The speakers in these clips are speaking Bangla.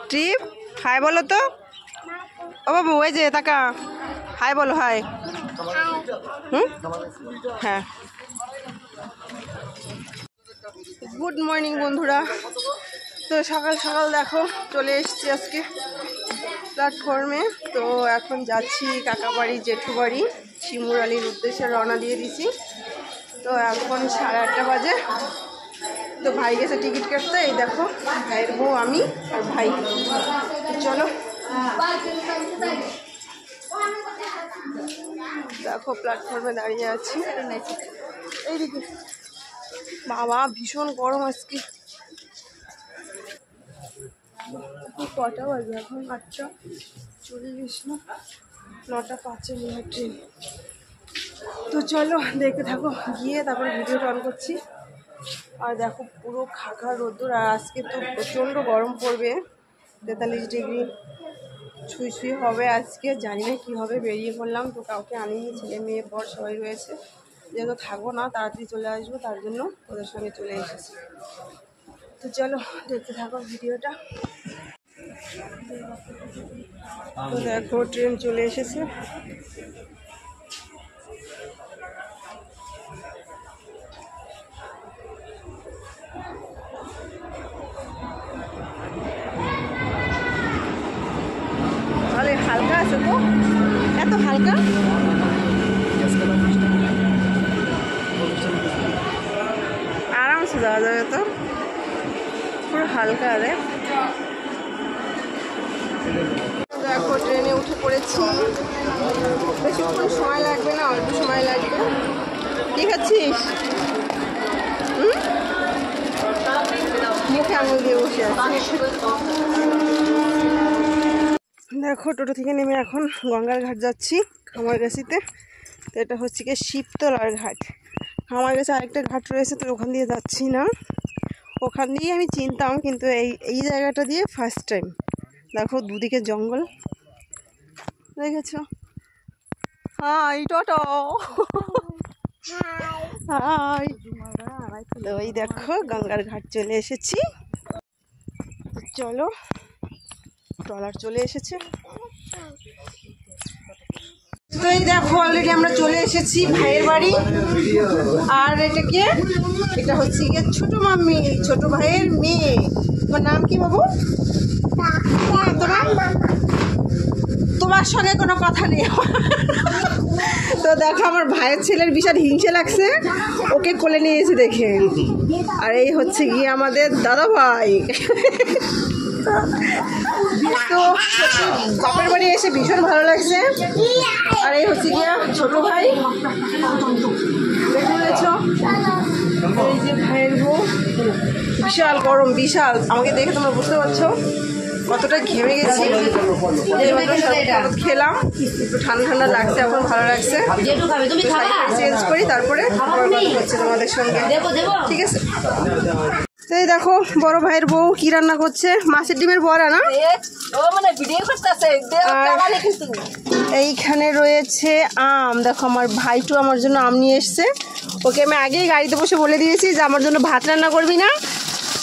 ট্রিপ হাই বলো তো। ও বাবু ওই যে তাকা, হাই বলো, হাই। হ্যাঁ, গুড মর্নিং বন্ধুরা। তো সকাল সকাল দেখো চলে এসেছি আজকে প্ল্যাটফর্মে। তো এখন যাচ্ছি কাকা বাড়ি, জেঠু বাড়ি, শিমুরালির উদ্দেশ্যে রওনা দিয়ে দিছি। তো এখন 8:30 বাজে। তো ভাই গেছে টিকিট কাটতে। এই দেখো ভাইয়ের বউ, আমি আর ভাই। চলো দেখো প্ল্যাটফর্মে দাঁড়িয়ে আছি। এইদিকে বাবা ভীষণ গরম আজকে। কটা বাজে এখন? 8:40 না, 9:05 ট্রেন। তো চলো দেখতে থাকো, গিয়ে তারপরে ভিডিওটা অন করছি। আর দেখো পুরো খাখা রোদ্দুর। আর আজকে তো প্রচণ্ড গরম পড়বে, 43 ডিগ্রি ছুঁই ছুঁই হবে আজকে। জানি না কী হবে। বেরিয়ে পড়লাম, তো কাউকে আনিনি, ছেলে মেয়ে বর সবাই রয়েছে। যেহেতু থাকবো না, তাড়াতাড়ি চলে আসবো, তার জন্য ওদের সঙ্গে চলে এসেছি। তো চলো দেখতে থাকো ভিডিওটা। তো দেখো ট্রেন চলে এসেছে। তাহলে হালকা আছে তো, এত হালকা। আরামসে যাওয়া যাবে তো, পুরো হালকা। রে দেখো ট্রেনে উঠে পড়েছি। বেশিক্ষণ সময় লাগবে না, অল্প সময় লাগবে। কি খাচ্ছিস? মুখে আঙুল দিয়ে বসে আছি। দেখো টোটো থেকে নেমে এখন গঙ্গার ঘাট যাচ্ছি, খামারগাছিতে। তো এটা হচ্ছে কি শিবতলার ঘাট। খামারগাছি আরেকটা ঘাট রয়েছে, তো ওখান দিয়ে যাচ্ছি না। ওখান দিয়ে আমি চিনতাম, কিন্তু এই জায়গাটা দিয়ে ফার্স্ট টাইম। দেখো দুদিকে জঙ্গল, দেখেছ? হাই টোটো, হাই। তো এই দেখো গঙ্গার ঘাট চলে এসেছি। চলো, ট্রলার চলে এসেছে। তো এই দেখো অলরেডি আমরা চলে এসেছি ভাইয়ের বাড়ি। আর এটা কে? এটা হচ্ছে গিয়ে ছোট মাম্মি, ছোট ভাইয়ের মেয়ে। তোমার নাম কি বাবু? তোমার সঙ্গে কোনো কথা নেই। তো দেখো আমার ভাইয়ের ছেলের বিশাল হিংসে লাগছে, ওকে কোলে নিয়ে এসে দেখে। আর এই হচ্ছে গিয়ে আমাদের দাদা ভাই। তো বাপের বাড়ি এসে ভীষণ ভালো লাগছে। আর এই হচ্ছে গিয়া ছোট ভাই, দেখে নিয়েছ? এই যে ভাইয়ের বউ। বিশাল গরম, বিশাল। আমাকে দেখে তোমরা বুঝতে পারছো কতটা ঘেমে গেছি। খেলাম, একটু ঠান্ডা ঠান্ডা লাগছে, এখন ভালো লাগছে। চেঞ্জ করি, তারপরে হচ্ছে তোমাদের সঙ্গে, ঠিক আছে? এই দেখো বড় ভাইয়ের বউ কি রান্না করছে, মাছের ডিমের বড়া না? এইখানে রয়েছে আম। দেখো আমার ভাইটু আমার জন্য আম নিয়ে এসছে। ওকে আমি আগেই গাড়িতে বসে বলে দিয়েছি যে আমার জন্য ভাত রান্না করবি না,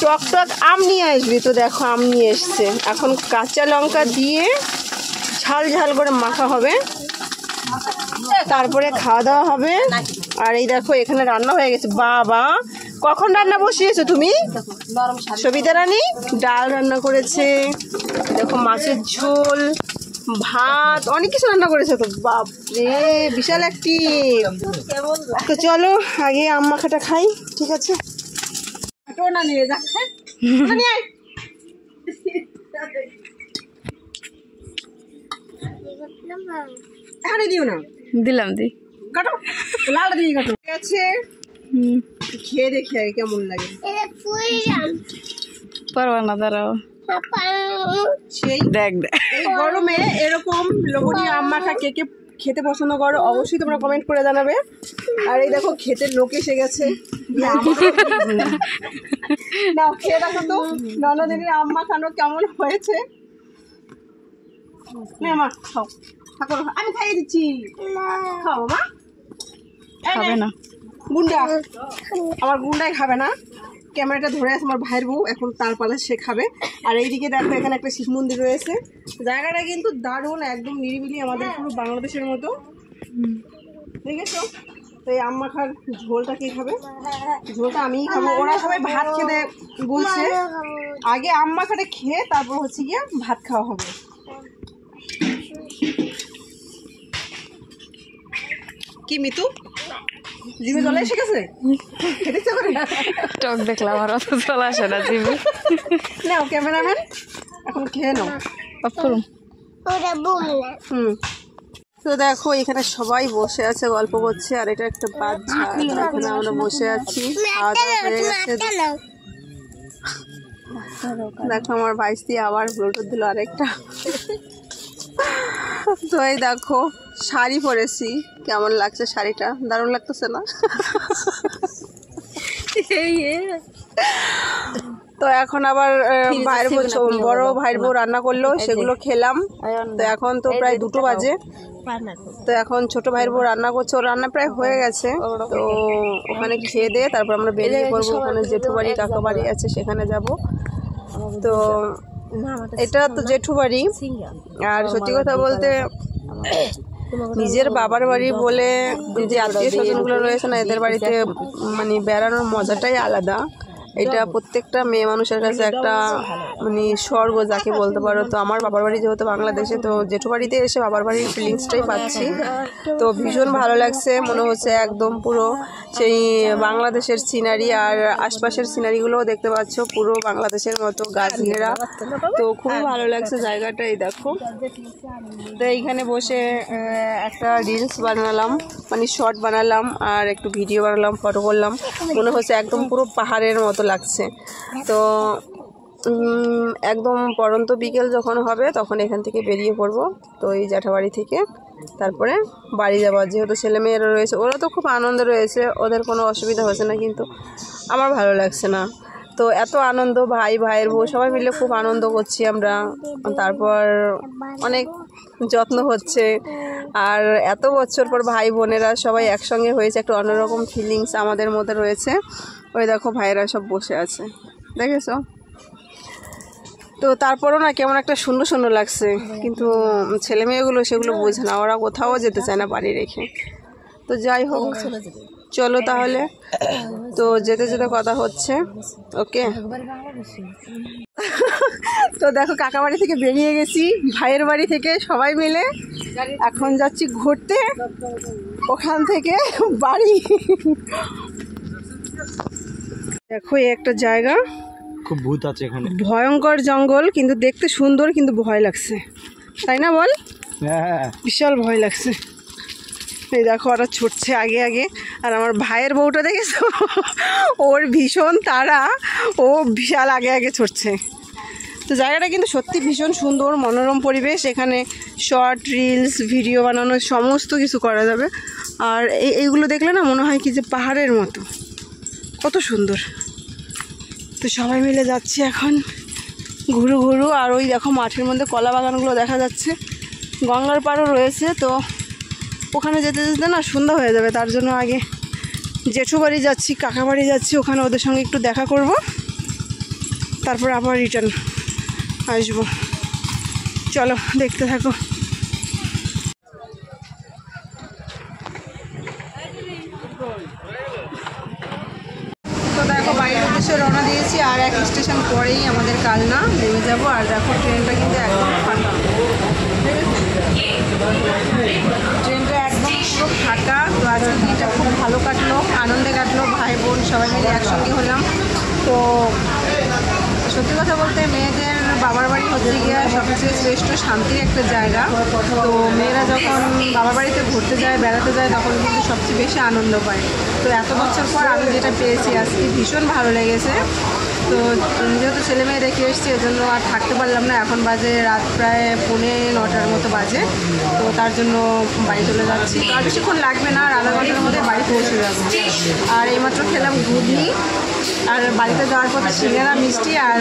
টক টক আম নিয়ে আসবি। তো দেখো আম নিয়ে এসছে। এখন কাঁচা লঙ্কা দিয়ে ঝাল ঝাল করে মাখা হবে, তারপরে খাওয়া দাওয়া হবে। আর এই দেখো এখানে রান্না হয়ে গেছে। বাবা কখন রান্না বসিয়েছো তুমি? সবিতা রানী ডাল রান্না করেছে, দেখো মাছের ঝোল, ভাত, অনেক কিছু রান্না করেছে। তো বাপরে বিশাল একটি। তো চলো আগে আম মাখাটা খাই, ঠিক আছে? দিও না, দিলাম, দি কাটো, লাল দিয়ে কাটো। ঠিক আছে, খেয়ে দেখি আগে কেমন লাগে। পারবা না, দাঁড়াও। সেই দেখ এই গরমে এরকম লবণীয় আম মাখা কে কে খেতে পছন্দ করো অবশ্যই তোমরা কমেন্ট করে জানাবে। আর এই দেখো খেতে লোক এসে গেছে। নাও খেয়ে দেখো তো ননদিনীর আম মাখানো কেমন হয়েছে। মা খাও, আমি খাইয়ে দিচ্ছি, খাও মা। খাবে না গুন্ডা, আমার গুন্ডাই খাবে না। ক্যামেরাটা ধরে আছে আমার ভাইয়ের বউ, এখন তার পালা সে খাবে। আর এইদিকে দেখো এখানে একটা শিব মন্দির রয়েছে। জায়গাটা কিন্তু দারুণ, একদম নিরিবিলি, আমাদের পুরো বাংলাদেশের মতো, দেখেছো? তো এই আম্মা খার ঝোলটা কে খাবে? ঝোলটা আমিই খাবো। ওরা সবাই ভাত খেতে বলছে, আগে আম্মা খাটে খেয়ে তারপর হচ্ছে গিয়ে ভাত খাওয়া হবে। কি মিতু জিভে জলে এসে গেছে? খেতে ইচ্ছা করে? টক দেখলাম আর অত চলে আসে না জিভে। নাও ক্যামেরাম্যান, এখন খেয়ে নাও। তো দেখো এখানে সবাই বসে আছে, গল্প করছে, আর এটা একটা বাচ্চা। এখানে আমরা বসে আছি, খাওয়া দাওয়া হয়ে গেছে। দেখো আমার ভাইস্তি আবার ব্লুটুথ দিল আরেকটা। তো এই দেখো শাড়ি পরেছি, কেমন লাগছে শাড়িটা? দারুণ লাগতেছে না? তো এখন আবার ভাইয়ের বড় ভাইয়ের বউ রান্না করলো, সেগুলো খেলাম। তো এখন তো প্রায় 2টো বাজে। তো এখন ছোট ভাইয়ের বউ রান্না করছে, ওর রান্না প্রায় হয়ে গেছে। তো ওখানে খেয়ে দিয়ে তারপর আমরা বেরিয়ে পড়বো। ওখানে জেঠু বাড়ি কাকা বাড়ি আছে, সেখানে যাব। তো এটা তো জেঠু বাড়ি। আর সত্যি কথা বলতে নিজের বাবার বাড়ি বলে যে আত্মীয় স্বজনগুলো রয়েছে না, এদের বাড়িতে মানে বেড়ানোর মজাটাই আলাদা। এটা প্রত্যেকটা মেয়ে মানুষের কাছে একটা মানে স্বর্গ যাকে বলতে পারো। তো আমার বাবার বাড়ি যেহেতু বাংলাদেশে, তো জেঠু বাড়িতে এসে বাবার বাড়ির ফিলিংসটাই পাচ্ছি। তো ভীষণ ভালো লাগছে, মনে হচ্ছে একদম পুরো সেই বাংলাদেশের সিনারি। আর আশপাশের সিনারিগুলোও দেখতে পাচ্ছ পুরো বাংলাদেশের মতো, গাছ ঘেরা। তো খুবই ভালো লাগছে জায়গাটা। এই দেখো, তো এইখানে বসে একটা রিলস বানালাম, মানে শর্ট বানালাম, আর একটু ভিডিও বানালাম, ফটো করলাম। মনে হচ্ছে একদম পুরো পাহাড়ের মতো লাগছে। তো একদম পরন্ত বিকেল যখন হবে তখন এখান থেকে বেরিয়ে পড়বো। তো এই জ্যাঠাবাড়ি থেকে তারপরে বাড়ি যাওয়ার, যেহেতু ছেলেমেয়েরা রয়েছে, ওরা তো খুব আনন্দ রয়েছে, ওদের কোনো অসুবিধা হচ্ছে না, কিন্তু আমার ভালো লাগছে না। তো এত আনন্দ, ভাই ভাইয়ের বউ সবাই মিলে খুব আনন্দ করছি আমরা। তারপর অনেক যত্ন হচ্ছে, আর এত বছর পর ভাই বোনেরা সবাই একসঙ্গে হয়েছে, একটা অন্যরকম ফিলিংস আমাদের মধ্যে রয়েছে। ওই দেখো ভাইয়েরা সব বসে আছে, দেখেছো? তো তারপরও না কেমন একটা শূন্য শূন্য লাগছে, কিন্তু ছেলে মেয়েগুলো সেগুলো বোঝে না, ওরা কোথাও যেতে চায় না বাড়ি রেখে। তো যাই হোক, চলো তাহলে, তো যেতে যেতে কথা হচ্ছে, ওকে? তো দেখো কাকা বাড়ি থেকে বেরিয়ে গেছি, ভাইয়ের বাড়ি থেকে সবাই মিলে এখন যাচ্ছি ঘুরতে, ওখান থেকে বাড়ি। দেখো এই একটা জায়গা, খুব ভূত আছে এখানে, ভয়ঙ্কর জঙ্গল, কিন্তু দেখতে সুন্দর, কিন্তু ভয় লাগছে, তাই না বল? হ্যাঁ, বিশাল ভয় লাগছে। এই দেখো ওরা ছুটছে আগে আগে, আর আমার ভাইয়ের বউটা দেখেছো, ওর ভীষণ তাড়া, ও বিশাল আগে আগে ছুটছে। তো জায়গাটা কিন্তু সত্যি ভীষণ সুন্দর, মনোরম পরিবেশ। এখানে শর্ট, রিলস, ভিডিও বানানো সমস্ত কিছু করা যাবে। আর এইগুলো দেখলে না মনে হয় কি যে পাহাড়ের মতো, কত সুন্দর। তো সবাই মিলে যাচ্ছি এখন ঘুরু ঘুরু। আর ওই দেখো মাঠের মধ্যে কলা বাগানগুলো দেখা যাচ্ছে, গঙ্গার পাড়ও রয়েছে। তো ওখানে যেতে যেতে না সন্ধ্যা হয়ে যাবে, তার জন্য আগে জেঠু বাড়ি যাচ্ছি, কাকা বাড়ি যাচ্ছি, ওখানে ওদের সঙ্গে একটু দেখা করব, তারপর আবার রিটার্ন আসবো। চলো দেখতে থাকো। তো দেখো বাড়ির উদ্দেশ্যে রওনা দিয়েছি, আর এক স্টেশন পরেই আমাদের কালনা নেমে যাবো। আর দেখো ট্রেনটা কিন্তু একদম ফাঁকা, ট্রেনটা একদম পুরো ফাঁকা। তো আজকের দিনটা খুব ভালো কাটলো, আনন্দে কাটলো, ভাই বোন সবাই মিলে একসঙ্গে হলাম। তো সত্যি কথা বলতে মেয়েদের বাবার বাড়ি হচ্ছে গিয়ে সবচেয়ে শ্রেষ্ঠ শান্তির একটা জায়গা। তো মেয়েরা যখন বাবার বাড়িতে ঘুরতে যায়, বেড়াতে যায়, তখন কিন্তু সবচেয়ে বেশি আনন্দ পায়। তো এত বছর পর আমি যেটা পেয়েছি আজকে ভীষণ ভালো লেগেছে। তো যেহেতু ছেলে মেয়ে রেখে এসছি, এজন্য আর থাকতে পারলাম না। এখন বাজে রাত প্রায় 9:45 মতো বাজে। তো তার জন্য বাড়ি চলে যাচ্ছি। তো আর বেশিক্ষণ লাগবে না, আর আধা ঘন্টার মধ্যে বাড়ি পৌঁছে যাবো। আর এইমাত্র খেলাম ঘুগনি, আর বাড়িতে যাওয়ার পথে সিঙ্গারা, মিষ্টি আর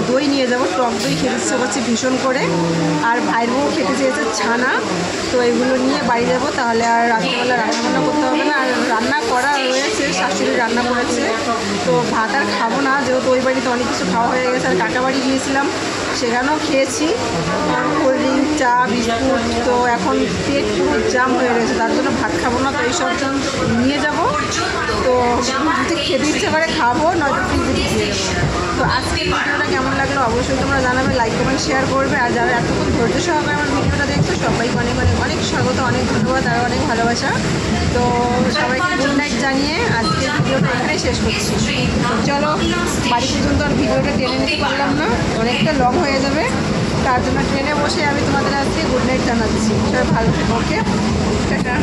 দই নিয়ে যাবো। টক দই খেতে ইচ্ছে করছে ভীষণ করে, আর ভাইয়ের বউ খেতে চেয়েছে ছানা। তো এগুলো নিয়ে বাড়ি যাবো, তাহলে আর রাত্রিবেলা রান্নাবান্না করতে হবে না। আর রান্না করা রয়েছে, শাশুড়ি রান্না করেছে, তো ভাত আর খাবো না, যেহেতু ওই বাড়িতে অনেক কিছু খাওয়া হয়ে গেছে। আর কাকা বাড়ি গিয়েছিলাম, সেখানেও খেয়েছি কোল্ড ড্রিঙ্ক, চা, বিস্কুট। তো এখন পেট পুরো জাম হয়ে রয়েছে, তার জন্য ভাত খাবো না। তো এইসব নিয়ে যাব, তো যদি খেতে ইচ্ছে করে খাবো, নয়তো ফ্রিজে দিয়ে দেবো। তো আজকের ভিডিওটা কেমন লাগলো অবশ্যই তোমরা জানাবে, লাইক কমেন্ট শেয়ার করবে। আর যারা এতক্ষণ ধৈর্য সহকারে আমার ভিডিওটা দেখছো সবাইকে অনেক অনেক অনেক স্বাগত, অনেক ধন্যবাদ আর অনেক ভালোবাসা। তো সবাইকে গুড নাইট জানিয়ে আজকের ভিডিওটা এখানেই শেষ করছি। তো চলো, বাড়ি পর্যন্ত আর ভিডিওটা টেনে নিতে পারলাম না, অনেকটা লং হয়ে যাবে, তার জন্য ট্রেনে বসে আমি তোমাদের আজকে গুড নাইট জানাচ্ছি। সবাই ভালো থেকো, ওকে, টাটা।